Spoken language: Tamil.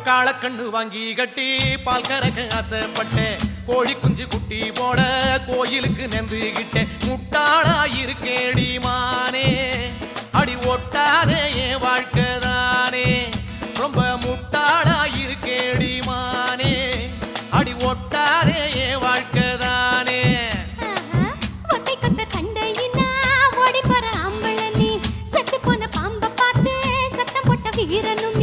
காளக்கண்ணு வாங்கி கட்டி பால் கறக்க ஆசைப்பட்டேன். கோழி குஞ்சு குட்டி போட கோயிலுக்கு நெந்துகிட்டேன். முட்டாளாயிருக்கேடி மானே, அடி ஒட்டாதே என் வாழ்க்கைதானே. ரொம்ப முட்டாளாயிருக்கேடி மானே, அடி ஒட்டாதே என் வாழ்க்கைதானே. ஒத்தை கொத்த சண்டையினா ஓடி போற ஆம்பள நீ, செத்து போன பாம்ப பார்த்து சத்தம் போட்ட வீரனும்